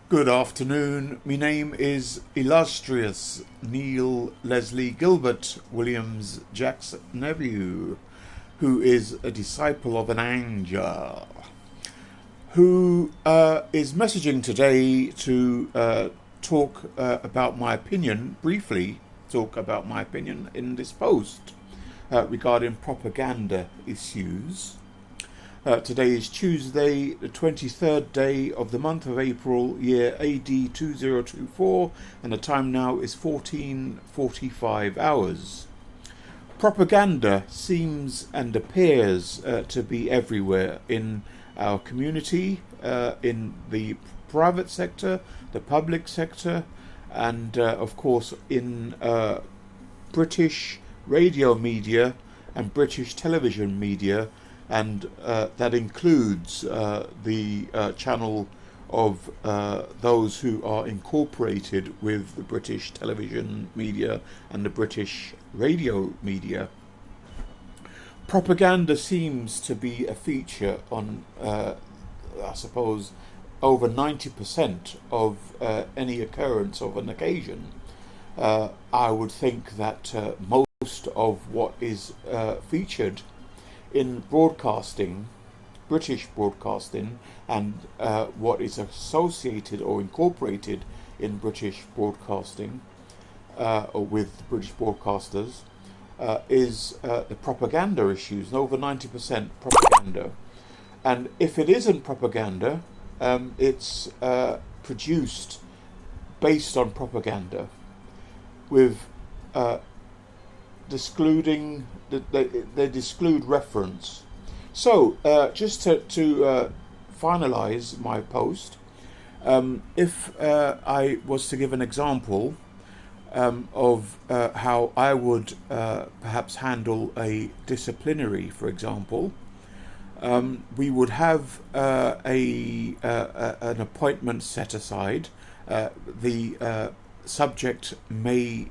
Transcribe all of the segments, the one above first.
Good afternoon. My name is illustrious Neil Leslie Gilbert Williams Jack's nephew, who is a disciple of an angel, who is messaging today to talk about my opinion, briefly talk about my opinion in this post regarding propaganda issues. Today is Tuesday, the 23rd day of the month of April, year AD 2024, and the time now is 14:45 hours. Propaganda seems and appears to be everywhere in our community, in the private sector, the public sector, and of course in British radio media and British television media, and that includes the channel of those who are incorporated with the British television media and the British radio media. Propaganda seems to be a feature on, I suppose, over 90% of any occurrence of an occasion. I would think that most of what is featured in broadcasting, British broadcasting, and what is associated or incorporated in British broadcasting or with British broadcasters is the propaganda issues, and over 90% propaganda. And if it isn't propaganda, it's produced based on propaganda, with excluding they exclude reference. So just to finalize my post, if I was to give an example of how I would perhaps handle a disciplinary, for example, we would have an appointment set aside. The subject may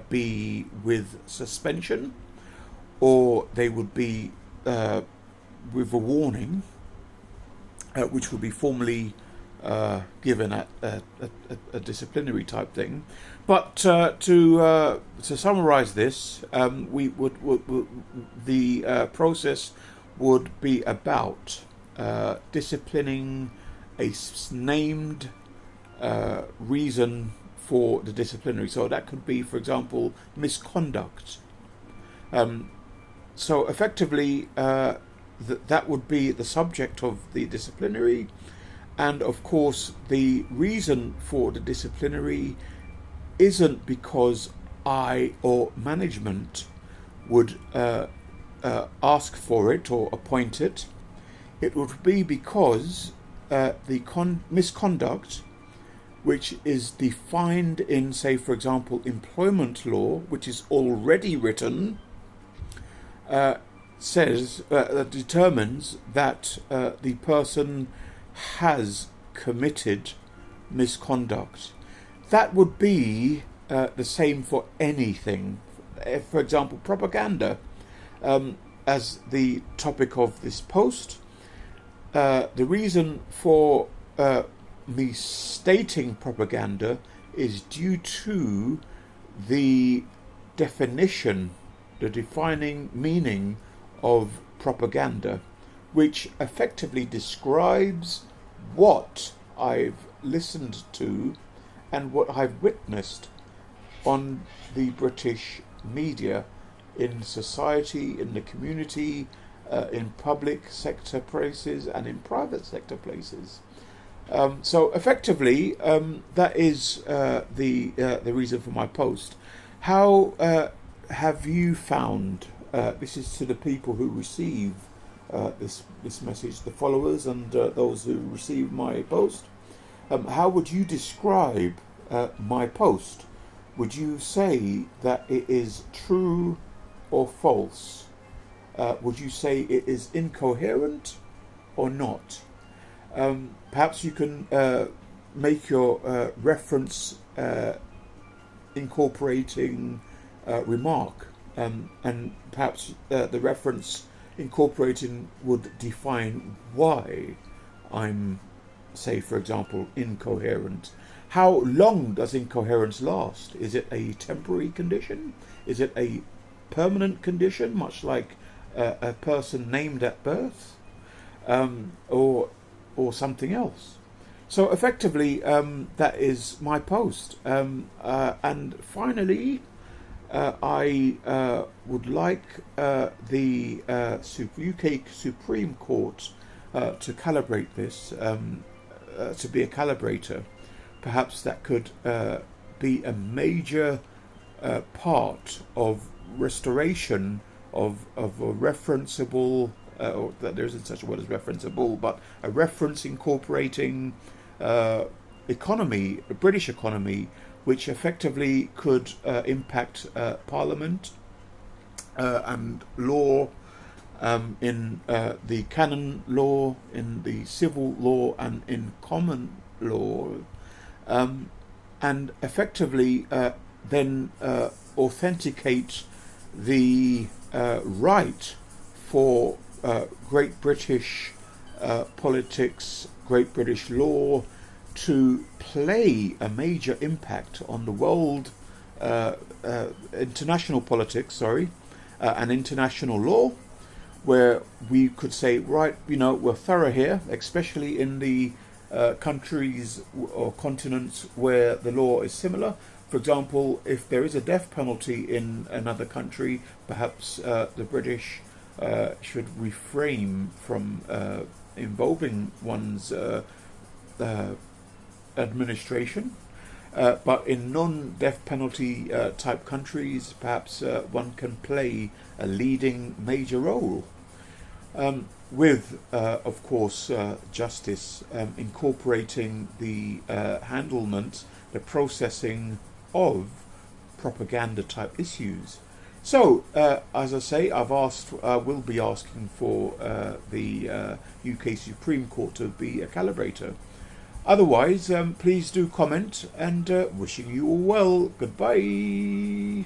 be with suspension, or they would be with a warning, which would be formally given at a disciplinary type thing. But to summarise this, the process would be about disciplining a named reason for the disciplinary. So that could be, for example, misconduct. So effectively, that would be the subject of the disciplinary, and of course the reason for the disciplinary isn't because I or management would ask for it or appoint it. It would be because the misconduct, which is defined in, say, for example, employment law, which is already written, determines that the person has committed misconduct. That would be the same for anything. For example, propaganda, as the topic of this post. The reason for me stating propaganda is due to the definition, the defining meaning of propaganda, which effectively describes what I've listened to and what I've witnessed on the British media, in society, in the community, in public sector places and in private sector places. So effectively, that is the reason for my post. How have you found? This is to the people who receive this message, the followers and those who receive my post. How would you describe my post? Would you say that it is true or false? Would you say it is incoherent or not? Perhaps you can make your reference incorporating remark, and perhaps the reference incorporating would define why I'm say, for example, incoherent. How long does incoherence last? Is it a temporary condition? Is it a permanent condition, much like a person named at birth, or something else? So effectively, that is my post. And finally, I would like the UK Supreme Court to calibrate this, to be a calibrator. Perhaps that could be a major part of restoration of a referenceable, or that there isn't such a word as referenceable, but a reference incorporating economy, the British economy, which effectively could impact Parliament and law, in the canon law, in the civil law, and in common law, and effectively then authenticate the right for Great British politics, Great British law, to play a major impact on the world, international politics, and international law, where we could say, right, we're thorough here, especially in the countries or continents where the law is similar. For example, if there is a death penalty in another country, perhaps the British should refrain from involving one's administration. But in non-death penalty type countries, perhaps one can play a leading major role. With, of course, justice incorporating the handlement, the processing of propaganda type issues. So, as I say, will be asking for the UK Supreme Court to be a calibrator. Otherwise, please do comment, and wishing you all well. Goodbye.